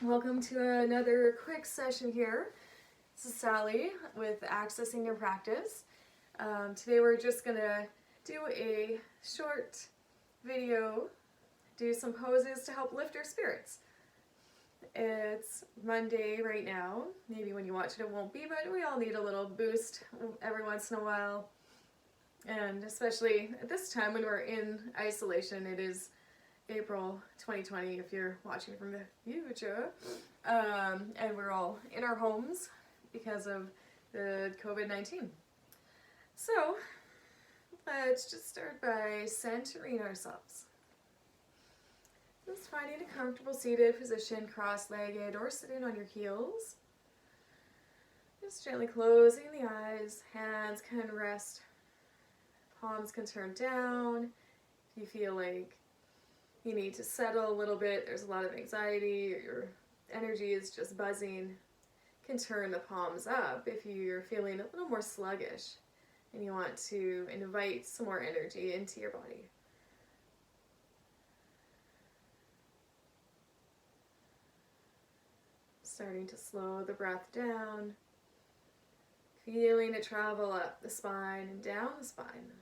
Welcome to another quick session here. This is Sally with Accessing Your Practice. Today we're just going to do a short video, do some poses to help lift our spirits. It's Monday right now. Maybe when you watch it, it won't be, but we all need a little boost every once in a while. And especially at this time when we're in isolation, it is April 2020 if you're watching from the future, and we're all in our homes because of the COVID-19. So let's just start by centering ourselves. Just finding a comfortable seated position, cross-legged or sitting on your heels. Just gently closing the eyes, hands can rest, palms can turn down. If you feel like you need to settle a little bit, there's a lot of anxiety, or your energy is just buzzing, you can turn the palms up if you're feeling a little more sluggish and you want to invite some more energy into your body. Starting to slow the breath down, feeling it travel up the spine and down the spine.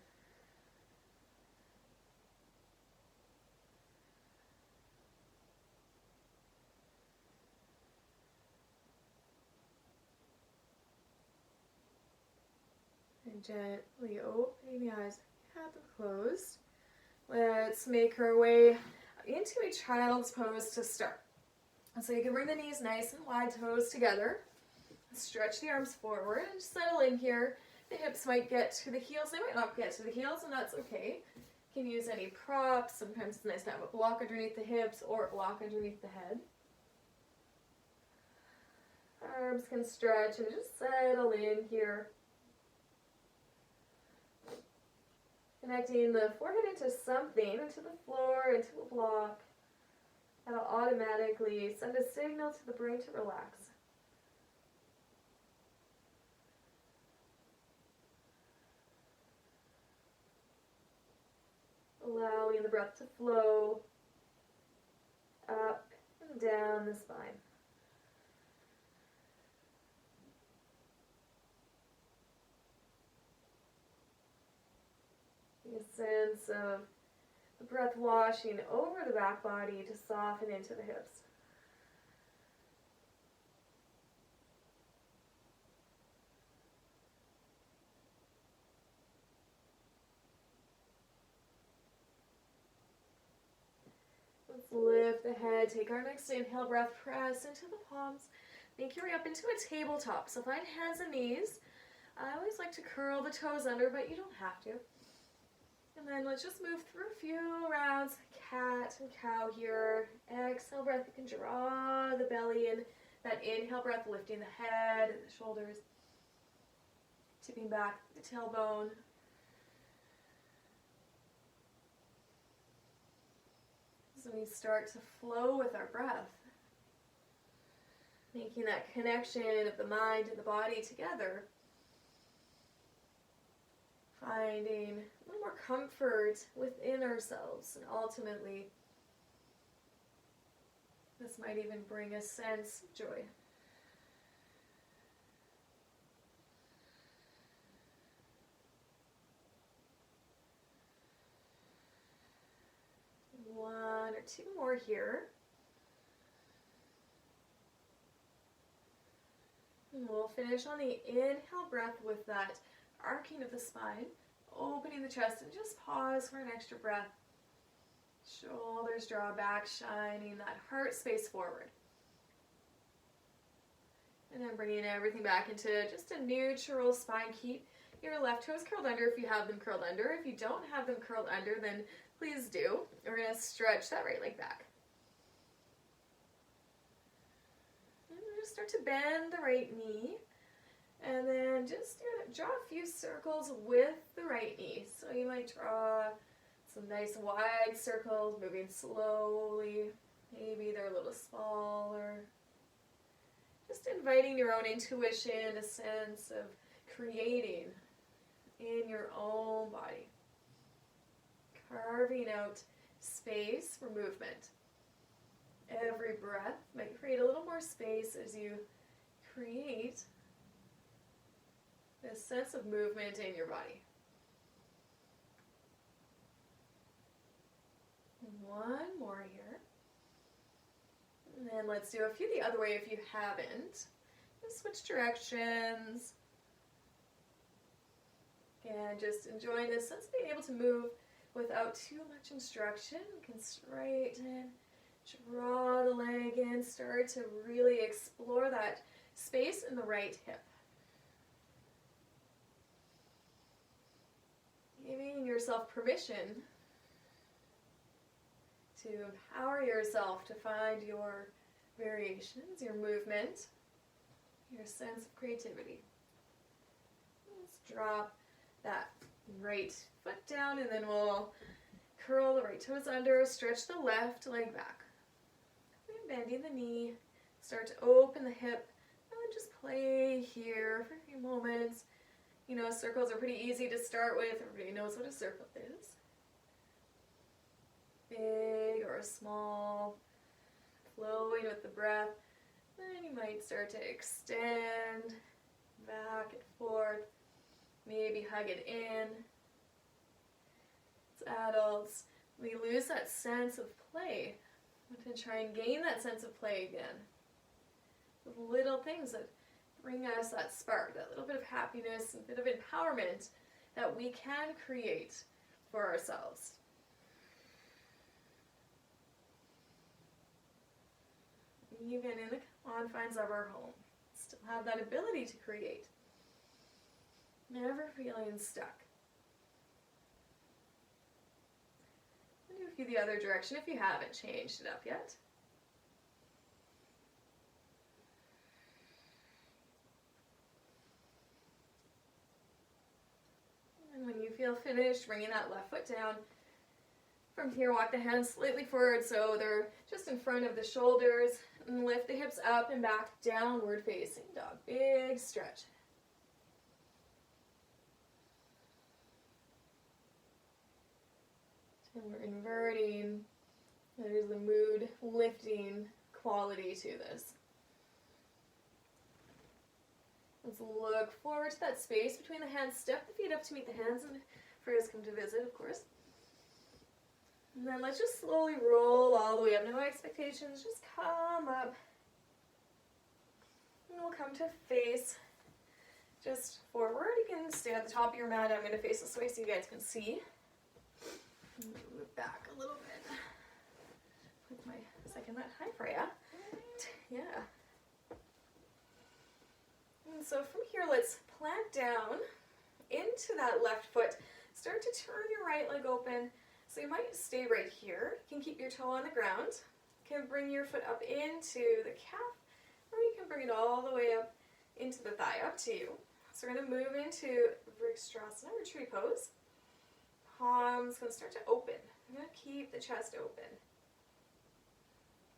And gently opening the eyes, have them closed. Let's make our way into a child's pose to start. So you can bring the knees nice and wide, toes together. Stretch the arms forward and settle in here. The hips might get to the heels, they might not get to the heels, and that's okay. You can use any props. Sometimes it's nice to have a block underneath the hips or a block underneath the head. Arms can stretch and just settle in here. Connecting the forehead into something, into the floor, into a block. That'll automatically send a signal to the brain to relax. Allowing the breath to flow up and down the spine. A sense of the breath washing over the back body to soften into the hips. Let's lift the head, take our next inhale breath, press into the palms, make your way up into a tabletop. So find hands and knees. I always like to curl the toes under, but you don't have to. And then let's just move through a few rounds, cat and cow here. Exhale breath, you can draw the belly in. That inhale breath, lifting the head and the shoulders, tipping back the tailbone. So we start to flow with our breath, making that connection of the mind and the body together. Finding a little more comfort within ourselves, and ultimately this might even bring a sense of joy. One or two more here. And we'll finish on the inhale breath with that arcing of the spine, opening the chest, and just pause for an extra breath. Shoulders draw back, shining that heart space forward. And then bringing everything back into just a neutral spine. Keep your left toes curled under if you have them curled under. If you don't have them curled under, then please do. We're going to stretch that right leg back. And we'll just start to bend the right knee. And then just draw a few circles with the right knee. So you might draw some nice wide circles, moving slowly. Maybe they're a little smaller. Just inviting your own intuition, a sense of creating in your own body. Carving out space for movement. Every breath might create a little more space as you create this sense of movement in your body. One more here. And then let's do a few the other way if you haven't. Just switch directions. And just enjoying this sense of being able to move without too much instruction. You can straighten, draw the leg in, start to really explore that space in the right hip. Giving yourself permission to empower yourself to find your variations, your movement, your sense of creativity. Let's drop that right foot down, and then we'll curl the right toes under, stretch the left leg back. And bending the knee, start to open the hip, and then just play here for a few moments. You know, circles are pretty easy to start with. Everybody knows what a circle is. Big or small, flowing with the breath. Then you might start to extend back and forth. Maybe hug it in. As adults, we lose that sense of play. We want to try and gain that sense of play again. With little things that bring us that spark, that little bit of happiness, and a bit of empowerment that we can create for ourselves. Even in the confines of our home, still have that ability to create. Never feeling stuck. Do a few the other direction if you haven't changed it up yet. And when you feel finished, bringing that left foot down. From here, walk the hands slightly forward so they're just in front of the shoulders, and lift the hips up and back, downward facing dog. Big stretch. And we're inverting. There's the mood lifting quality to this. Let's look forward to that space between the hands. Step the feet up to meet the hands, and friends come to visit, of course. And then let's just slowly roll all the way up. No expectations, just come up. And we'll come to face just forward. You can stay at the top of your mat. I'm going to face this way so you guys can see. Move back a little bit. Put my second mat. Hi, Freya. Yeah. And so from here, let's plant down into that left foot. Start to turn your right leg open. So you might stay right here. You can keep your toe on the ground. You can bring your foot up into the calf, or you can bring it all the way up into the thigh, up to you. So we're going to move into Vrikstrasana, or tree pose. Palms going to start to open. You're going to keep the chest open.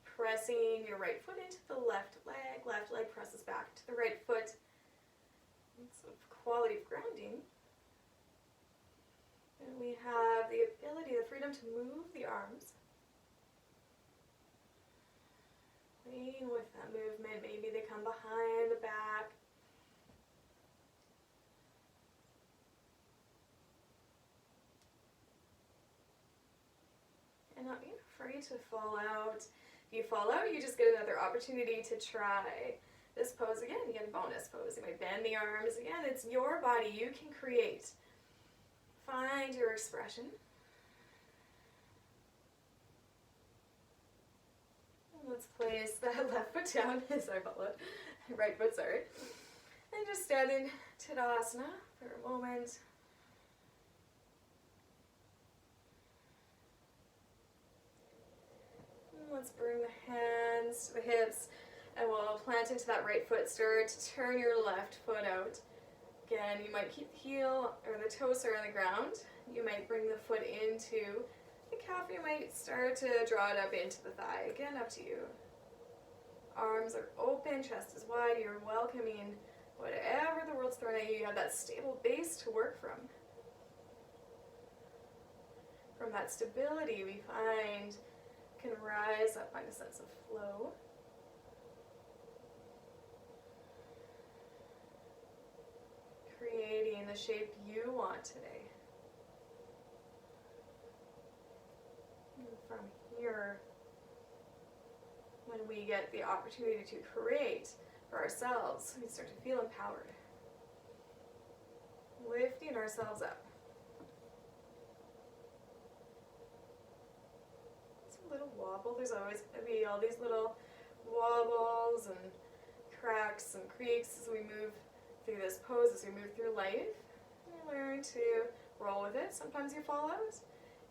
Pressing your right foot into the left leg presses back to the right foot. Some quality of grounding. And we have the ability, the freedom to move the arms. Playing with that movement. Maybe they come behind the back. And not being afraid to fall out. If you fall out, you just get another opportunity to try this pose again. You get a bonus pose. You might bend the arms. Again, it's your body. You can create. Find your expression. And let's place that left foot down. Sorry about that. Right foot, sorry. And just stand in Tadasana for a moment. And let's bring the hands to the hips, and we'll plant into that right foot. Start to turn your left foot out. Again, you might keep the heel or the toes are on the ground. You might bring the foot into the calf. You might start to draw it up into the thigh. Again, up to you. Arms are open, chest is wide. You're welcoming whatever the world's throwing at you. You have that stable base to work from. From that stability, we find can rise up, find a sense of flow. Creating the shape you want today. And from here, when we get the opportunity to create for ourselves, we start to feel empowered. Lifting ourselves up. It's a little wobble. There's always going to be all these little wobbles and cracks and creaks as we move through this pose, as we move through life. You learn to roll with it. Sometimes you fall out.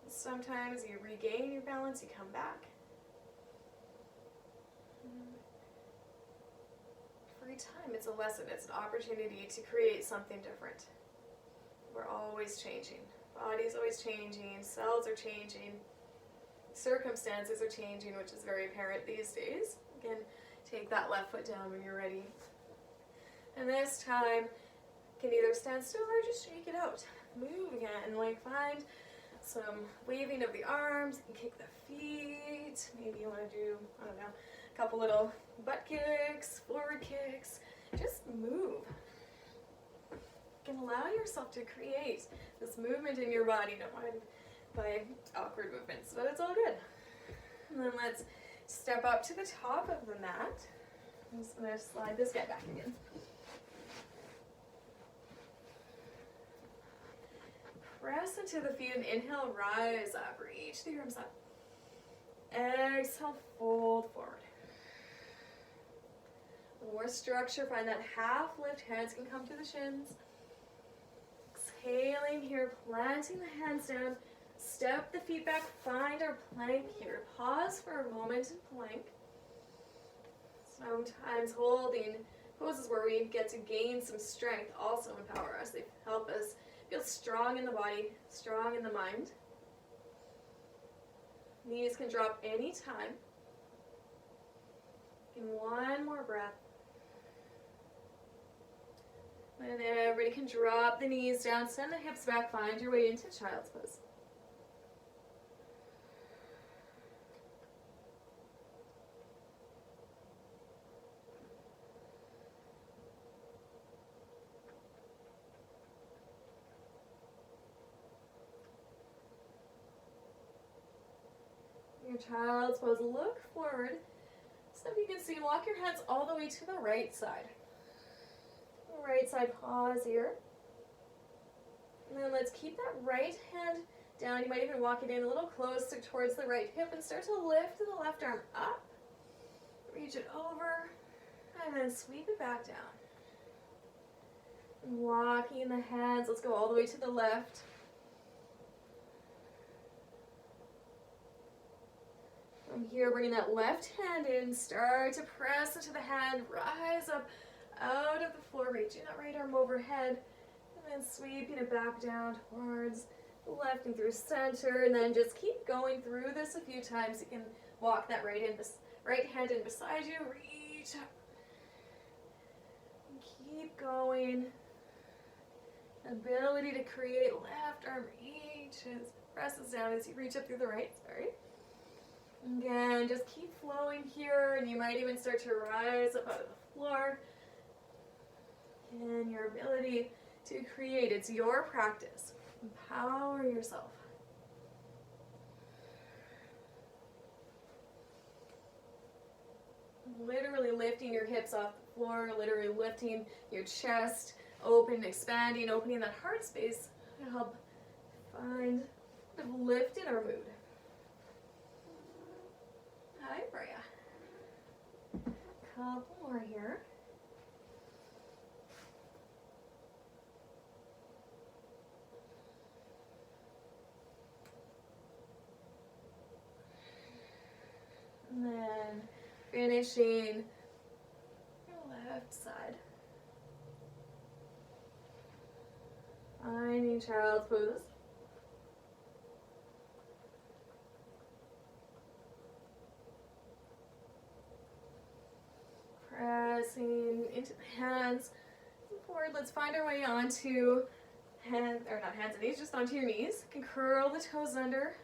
Sometimes you regain your balance, you come back. Every time it's a lesson, it's an opportunity to create something different. We're always changing. Body's always changing, cells are changing, circumstances are changing, which is very apparent these days. Again, take that left foot down when you're ready. And this time, you can either stand still or just shake it out. Move again, like find some waving of the arms, you can kick the feet, maybe you want to do, I don't know, a couple little butt kicks, forward kicks, just move. You can allow yourself to create this movement in your body, don't mind by awkward movements, but it's all good. And then let's step up to the top of the mat. I'm just going to slide this guy back again. Press into the feet and inhale, rise up, reach the arms up. Exhale, fold forward. More structure, find that half lift, hands can come to the shins. Exhaling here, planting the hands down, step the feet back, find our plank here. Pause for a moment in plank. Sometimes holding poses where we get to gain some strength also empower us. They help us feel strong in the body, strong in the mind. Knees can drop anytime. And one more breath. And everybody can drop the knees down, send the hips back, find your way into child's pose. Your child's pose, look forward. So you can see, walk your hands all the way to the right side. Right side, pause here. And then let's keep that right hand down. You might even walk it in a little closer towards the right hip and start to lift the left arm up. Reach it over and then sweep it back down. And walking the hands, let's go all the way to the left. From here, bringing that left hand in, start to press into the hand, rise up out of the floor, reaching that right arm overhead, and then sweeping it back down towards the left and through center, and then just keep going through this a few times. You can walk that right hand in beside you, reach up, and keep going. Ability to create, left arm reaches, presses down as you reach up through the right, Again, just keep flowing here, and you might even start to rise up out of the floor. And your ability to create, it's your practice. Empower yourself. Literally lifting your hips off the floor, literally lifting your chest, open, expanding, opening that heart space to help find a lift in our mood. Hi, Brea. Couple more here. And then finishing your left side. Finding child's pose. Pressing into the hands forward. Let's find our way onto hands and knees, just onto your knees. You can curl the toes under.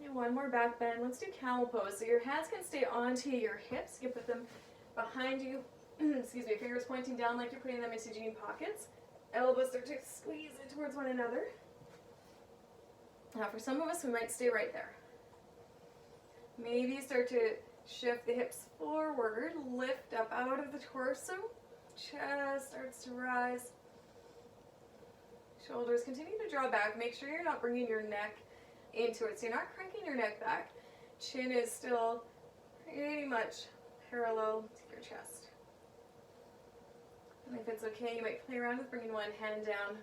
Do one more back bend. Let's do camel pose. So your hands can stay onto your hips. You can put them behind you. Excuse me, fingers pointing down like you're putting them into jean pockets. Elbows start to squeeze in towards one another. Now for some of us, we might stay right there. Maybe start to shift the hips forward, lift up out of the torso. Chest starts to rise. Shoulders continue to draw back. Make sure you're not bringing your neck into it. So you're not cranking your neck back. Chin is still pretty much parallel to your chest. And if it's okay, you might play around with bringing one hand down,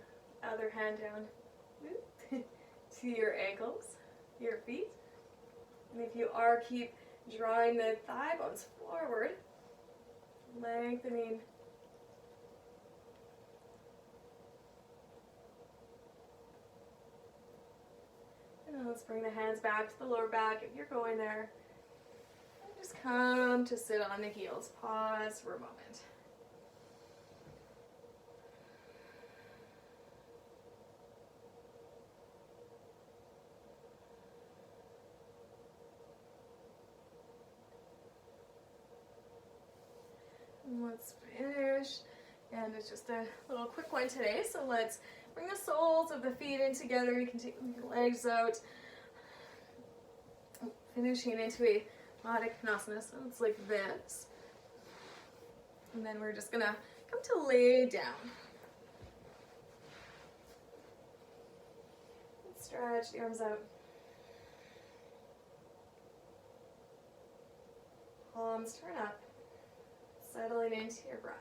other hand down to your ankles, your feet. And if you are, keep drawing the thigh bones forward, lengthening. And let's bring the hands back to the lower back if you're going there. And just come to sit on the heels. Pause for a moment. Let's finish, and it's just a little quick one today, so let's bring the soles of the feet in together. You can take your legs out, finishing into a Baddha Konasana, so it's like this. And then we're just gonna come to lay down. Stretch the arms out. Palms turn up. Settling into your breath.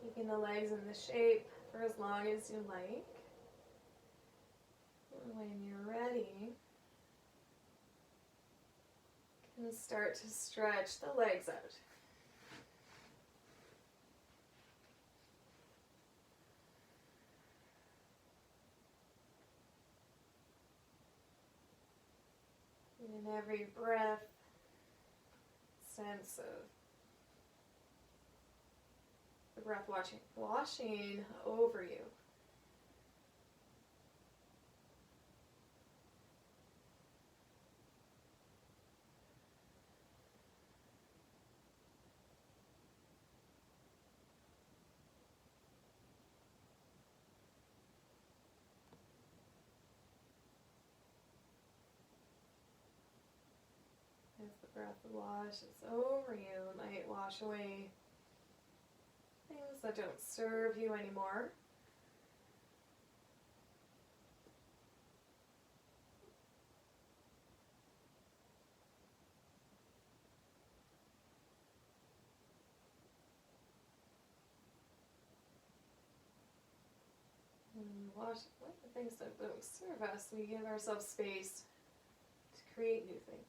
Keeping the legs in the shape for as long as you like. And when you're ready, you can start to stretch the legs out. In every breath, sense of the breath washing over you. As the breath washes over you, it might wash away things that don't serve you anymore. And wash away the things that don't serve us. We give ourselves space to create new things.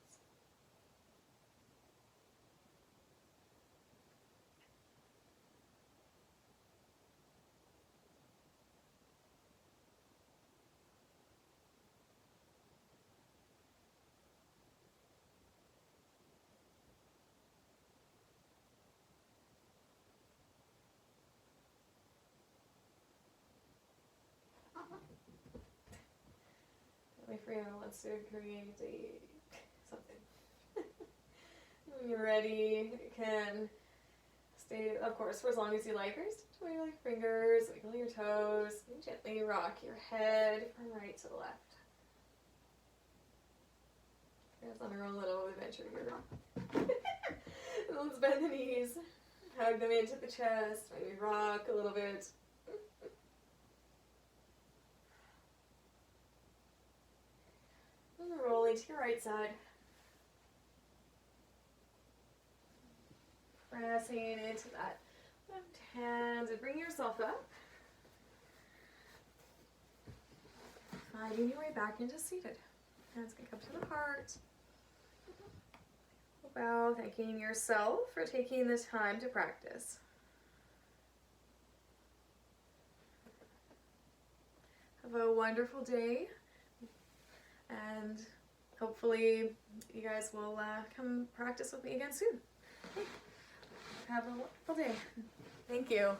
My friend wants to create something. When you're ready, you can stay, of course, for as long as you like, or just wiggle your fingers, wiggle your toes, and gently rock your head from right to left. It's on our own little adventure here. And let's bend the knees, hug them into the chest, maybe rock a little bit. And rolling to your right side. Pressing into that left hand and bring yourself up. Sliding your way back into seated. Hands can come to the heart. Bow, thanking yourself for taking the time to practice. Have a wonderful day, and hopefully you guys will come practice with me again soon. Have a wonderful day. Thank you.